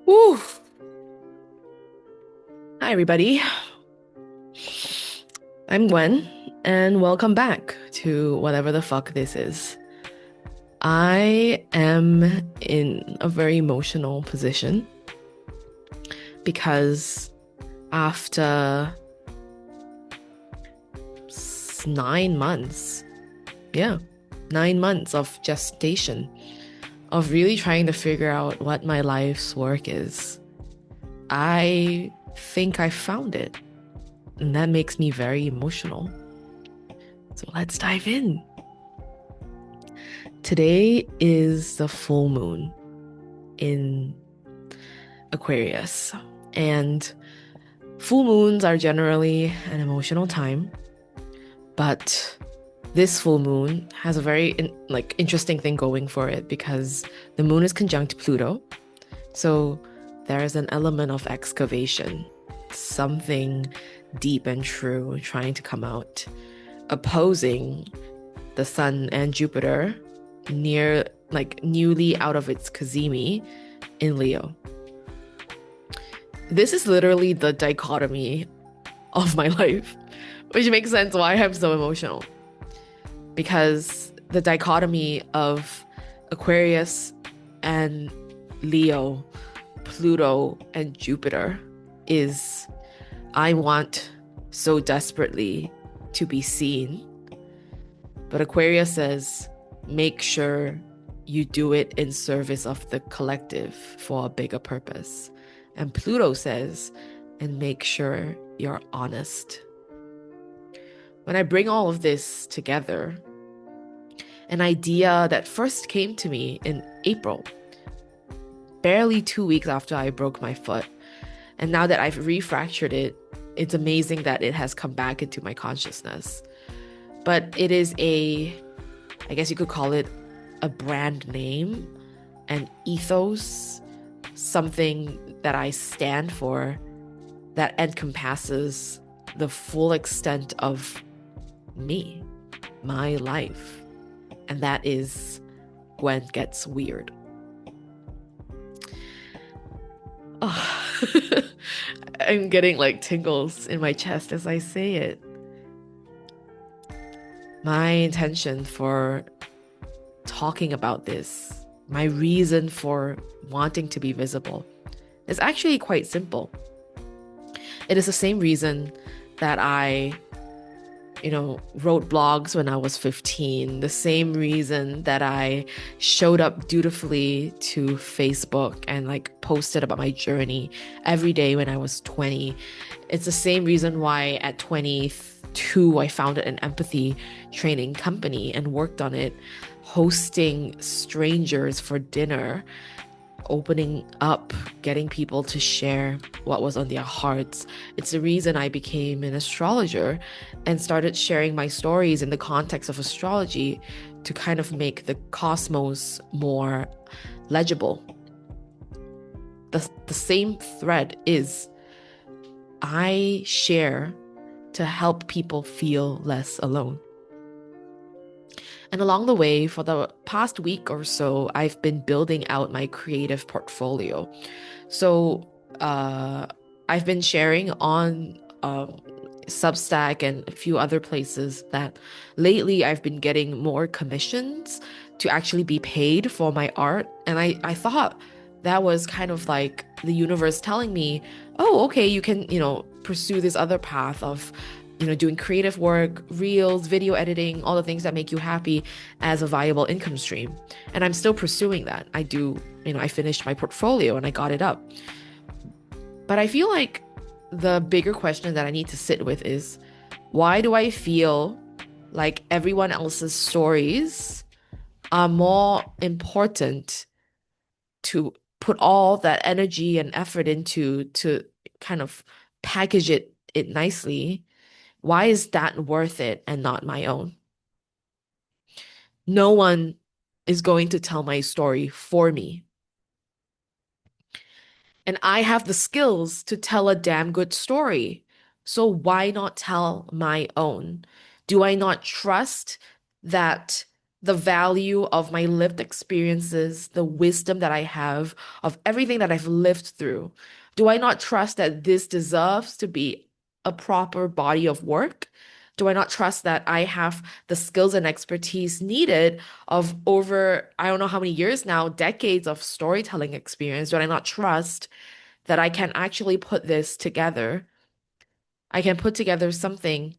Woo! Hi, everybody. I'm Gwen, and welcome back to whatever the fuck this is. I am in a very emotional position because after 9 months, yeah, 9 months of gestation, of really trying to figure out what my life's work is, I think I found it. And that makes me very emotional. So let's dive in. Today is the full moon in Aquarius. And full moons are generally an emotional time, but this full moon has a very interesting thing going for it because the moon is conjunct Pluto. So there is an element of excavation, something deep and true trying to come out, opposing the sun and Jupiter newly out of its cazimi in Leo. This is literally the dichotomy of my life, which makes sense why I'm so emotional. Because the dichotomy of Aquarius and Leo, Pluto and Jupiter is I want so desperately to be seen. But Aquarius says, make sure you do it in service of the collective for a bigger purpose. And Pluto says, and make sure you're honest. When I bring all of this together, an idea that first came to me in April, barely 2 weeks after I broke my foot. And now that I've refractured it, it's amazing that it has come back into my consciousness. But it is I guess you could call it a brand name, an ethos, something that I stand for that encompasses the full extent of me, my life. And that is Gwen Gets Weird. Oh, I'm getting like tingles in my chest as I say it. My intention for talking about this, my reason for wanting to be visible, is actually quite simple. It is the same reason that I wrote blogs when I was 15, the same reason that I showed up dutifully to Facebook and posted about my journey every day when I was 20. It's the same reason why at 22 I founded an empathy training company and worked on it, hosting strangers for dinner, opening up, getting people to share what was on their hearts. It's the reason I became an astrologer and started sharing my stories in the context of astrology to kind of make the cosmos more legible. The same thread is I share to help people feel less alone. And along the way, for the past week or so, I've been building out my creative portfolio. So I've been sharing on Substack and a few other places that lately I've been getting more commissions to actually be paid for my art. And I thought that was kind of like the universe telling me, oh, okay, you can, pursue this other path of doing creative work, reels, video editing, all the things that make you happy as a viable income stream. And I'm still pursuing that. I finished my portfolio and I got it up. But I feel like the bigger question that I need to sit with is, why do I feel like everyone else's stories are more important to put all that energy and effort into to kind of package it nicely? Why is that worth it and not my own? No one is going to tell my story for me. And I have the skills to tell a damn good story. So why not tell my own? Do I not trust that the value of my lived experiences, the wisdom that I have, of everything that I've lived through? Do I not trust that this deserves to be a proper body of work? Do I not trust that I have the skills and expertise needed of over, I don't know how many years now, decades of storytelling experience? Do I not trust that I can actually put this together? I can put together something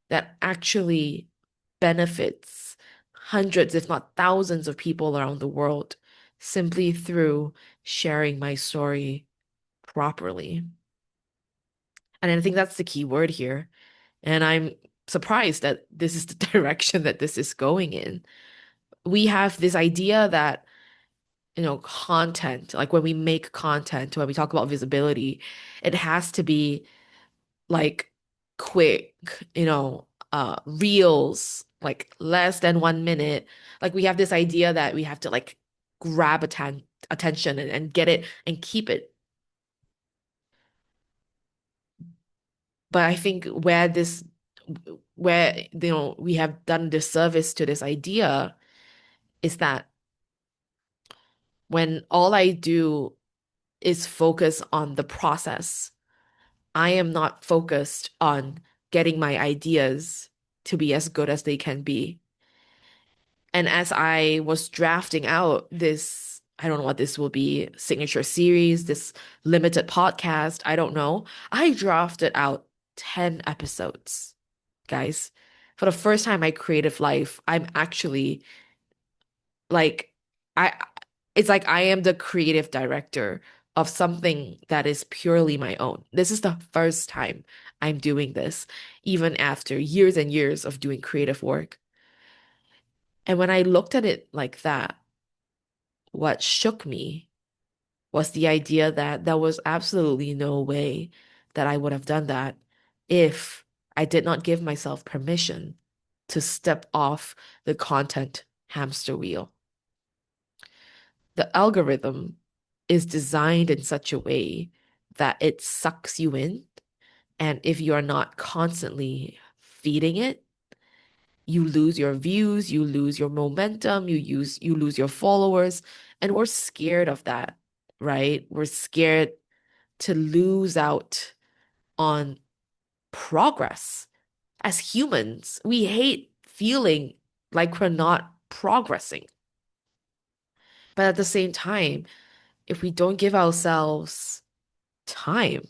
that actually benefits hundreds, if not thousands, of people around the world simply through sharing my story properly. And I think that's the key word here. And I'm surprised that this is the direction that this is going in. We have this idea that, content, like when we make content, when we talk about visibility, it has to be like quick, reels, like less than 1 minute. Like we have this idea that we have to like grab attention and get it and keep it. But I think where we have done disservice to this idea is that when all I do is focus on the process, I am not focused on getting my ideas to be as good as they can be. And as I was drafting out this, I don't know what this will be, signature series, this limited podcast, I don't know. I drafted out 10 episodes, guys. For the first time in my creative life, I'm actually like, I, it's like I am the creative director of something that is purely my own. This is the first time I'm doing this, even after years and years of doing creative work. And when I looked at it like that, what shook me was the idea that there was absolutely no way that I would have done that if I did not give myself permission to step off the content hamster wheel. The algorithm is designed in such a way that it sucks you in. And if you are not constantly feeding it, you lose your views, you lose your momentum, you lose your followers, and we're scared of that, right? We're scared to lose out on progress. As humans, we hate feeling like we're not progressing. But at the same time, if we don't give ourselves time,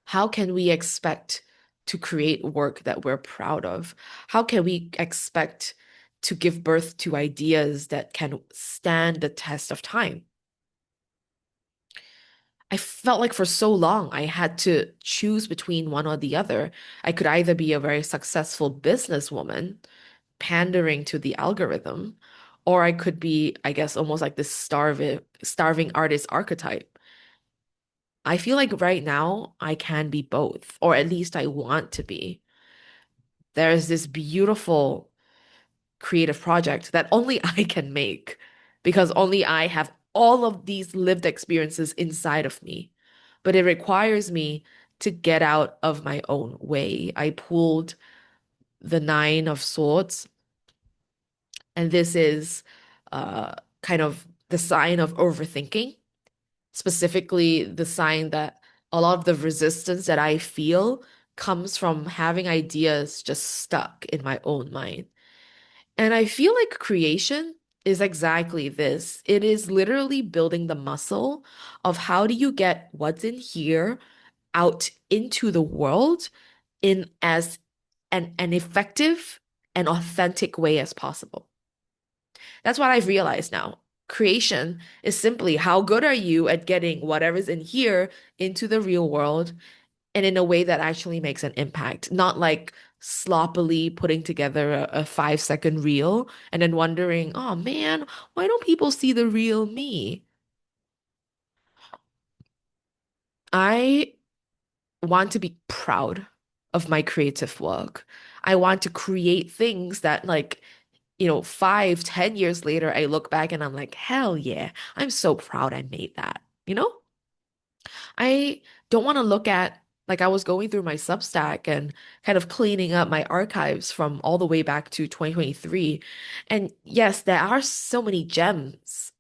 how can we expect to create work that we're proud of? How can we expect to give birth to ideas that can stand the test of time? I felt like for so long I had to choose between one or the other. I could either be a very successful businesswoman pandering to the algorithm, or I could be, I guess, almost like this starving artist archetype. I feel like right now I can be both, or at least I want to be. There's this beautiful creative project that only I can make because only I have all of these lived experiences inside of me. But it requires me to get out of my own way. I pulled the Nine of Swords, and this is kind of the sign of overthinking, specifically the sign that a lot of the resistance that I feel comes from having ideas just stuck in my own mind. And I feel like creation is exactly this. It is literally building the muscle of how do you get what's in here out into the world in as an effective and authentic way as possible. That's what I've realized now. Creation is simply how good are you at getting whatever's in here into the real world and in a way that actually makes an impact, not like sloppily putting together a 5 second reel and then wondering, oh man, why don't people see the real me? I want to be proud of my creative work. I want to create things that, like, 5, 10 years later, I look back and I'm like, hell yeah, I'm so proud I made that. I don't want to look at Like I was going through my Substack and kind of cleaning up my archives from all the way back to 2023. And yes, there are so many gems,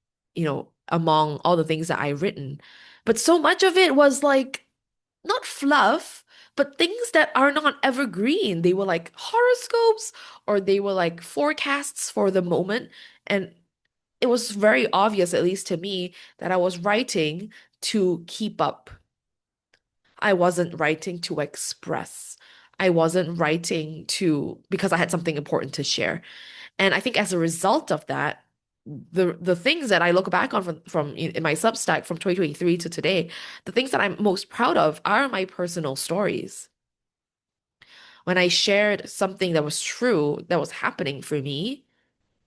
among all the things that I've written. But so much of it was like not fluff, but things that are not evergreen. They were like horoscopes or they were like forecasts for the moment. And it was very obvious, at least to me, that I was writing to keep up. I wasn't writing to express. I wasn't writing to because I had something important to share. And I think as a result of that, the things that I look back on from in my Substack from 2023 to today, the things that I'm most proud of are my personal stories. When I shared something that was true, that was happening for me,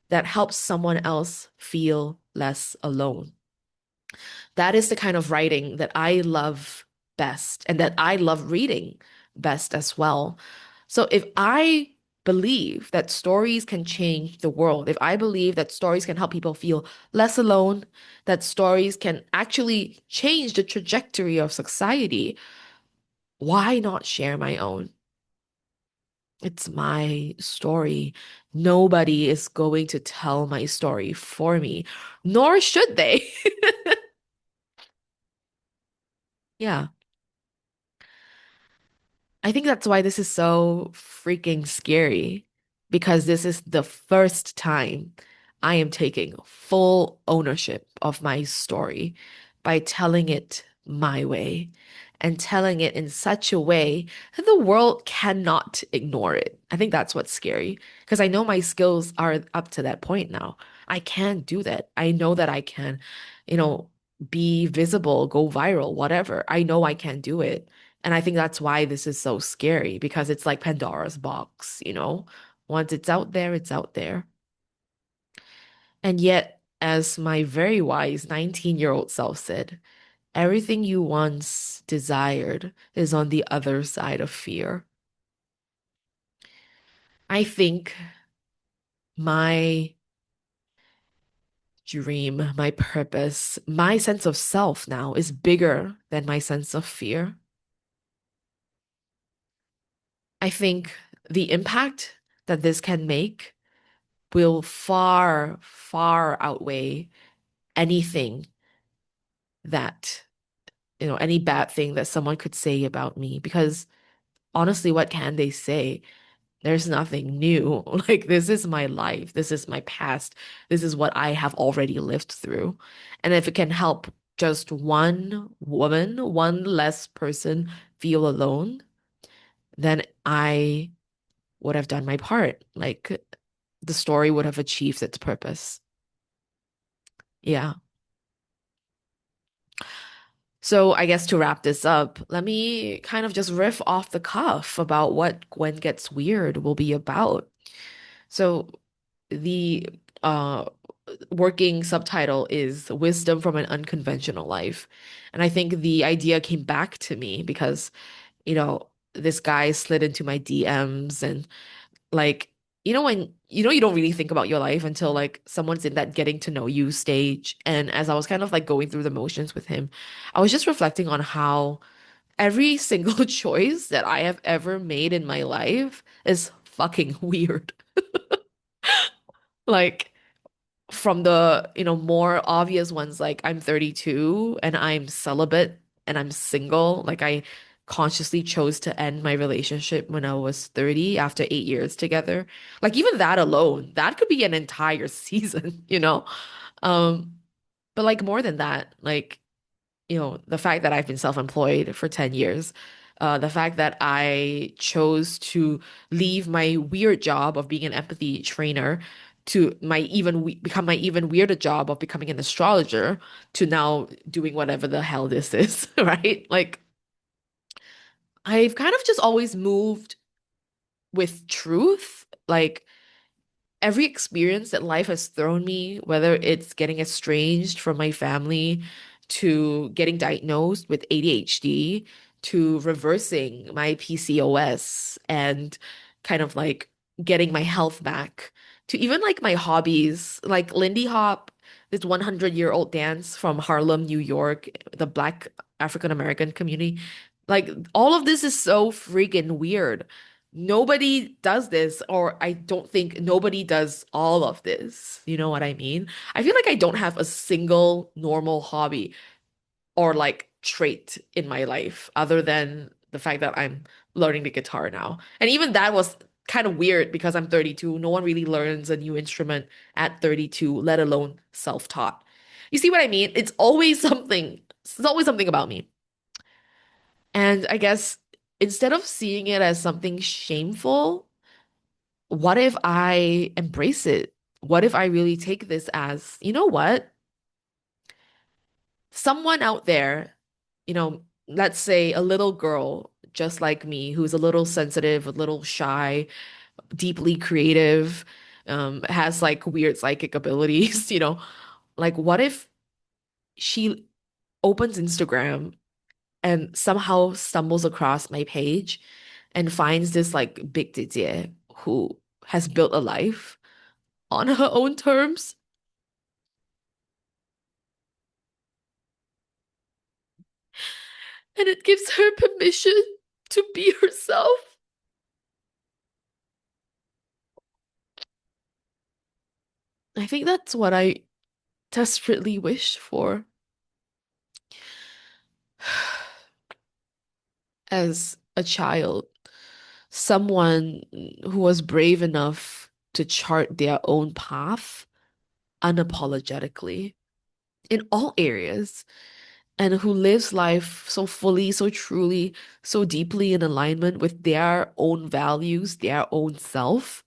that helps someone else feel less alone. That is the kind of writing that I love best and that I love reading best as well. So if I believe that stories can change the world, if I believe that stories can help people feel less alone, that stories can actually change the trajectory of society, why not share my own? It's my story. Nobody is going to tell my story for me, nor should they. Yeah. I think that's why this is so freaking scary because this is the first time I am taking full ownership of my story by telling it my way and telling it in such a way that the world cannot ignore it. I think that's what's scary because I know my skills are up to that point now. I can do that. I know that I can, you know, be visible, go viral, whatever. I know I can do it. And I think that's why this is so scary because it's like Pandora's box, you know? Once it's out there, it's out there. And yet, as my very wise 19-year-old self said, everything you once desired is on the other side of fear. I think my dream, my purpose, my sense of self now is bigger than my sense of fear. I think the impact that this can make will far, far outweigh anything that, any bad thing that someone could say about me. Because honestly, what can they say? There's nothing new. Like, this is my life. This is my past. This is what I have already lived through. And if it can help just one woman, one less person feel alone, then I would have done my part. Like, the story would have achieved its purpose. Yeah. So I guess to wrap this up, let me kind of just riff off the cuff about what Gwen Gets Weird will be about. So the working subtitle is Wisdom from an Unconventional Life. And I think the idea came back to me because, this guy slid into my DMs and like, when you don't really think about your life until like someone's in that getting to know you stage. And as I was kind of like going through the motions with him, I was just reflecting on how every single choice that I have ever made in my life is fucking weird. Like from the, more obvious ones, like I'm 32 and I'm celibate and I'm single. Like I consciously chose to end my relationship when I was 30 after 8 years together. Like even that alone, that could be an entire season, you know? Um, but like more than that, like the fact that I've been self-employed for 10 years, the fact that I chose to leave my weird job of being an empathy trainer to become my even weirder job of becoming an astrologer to now doing whatever the hell this is, right? Like I've kind of just always moved with truth. Like every experience that life has thrown me, whether it's getting estranged from my family, to getting diagnosed with ADHD, to reversing my PCOS and kind of like getting my health back, to even like my hobbies, like Lindy Hop, this 100-year-old dance from Harlem, New York, the Black African American community. Like all of this is so freaking weird. Nobody does this, or I don't think nobody does all of this. You know what I mean? I feel like I don't have a single normal hobby or like trait in my life other than the fact that I'm learning the guitar now. And even that was kind of weird because I'm 32. No one really learns a new instrument at 32, let alone self-taught. You see what I mean? It's always something. It's always something about me. And I guess instead of seeing it as something shameful, what if I embrace it? What if I really take this as, you know what? Someone out there, let's say a little girl just like me, who's a little sensitive, a little shy, deeply creative, has like weird psychic abilities, like what if she opens Instagram and somehow stumbles across my page and finds this like big 姐姐 who has built a life on her own terms, and it gives her permission to be herself. I think that's what I desperately wish for as a child. Someone who was brave enough to chart their own path unapologetically in all areas, and who lives life so fully, so truly, so deeply in alignment with their own values, their own self,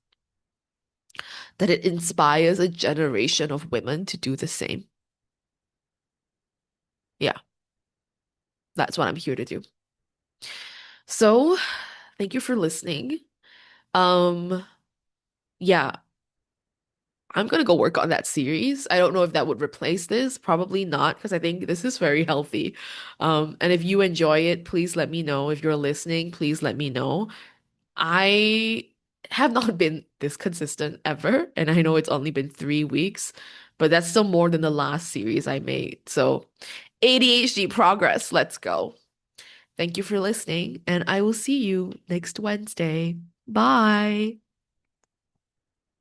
that it inspires a generation of women to do the same. Yeah, that's what I'm here to do. So, thank you for listening. Um, yeah, I'm gonna go work on that series. I don't know if that would replace this. Probably not, because I think this is very healthy. And if you enjoy it, please let me know. If you're listening, please let me know. I have not been this consistent ever, and I know it's only been 3 weeks, but that's still more than the last series I made. So ADHD progress, let's go. Thank you for listening, and I will see you next Wednesday. Bye.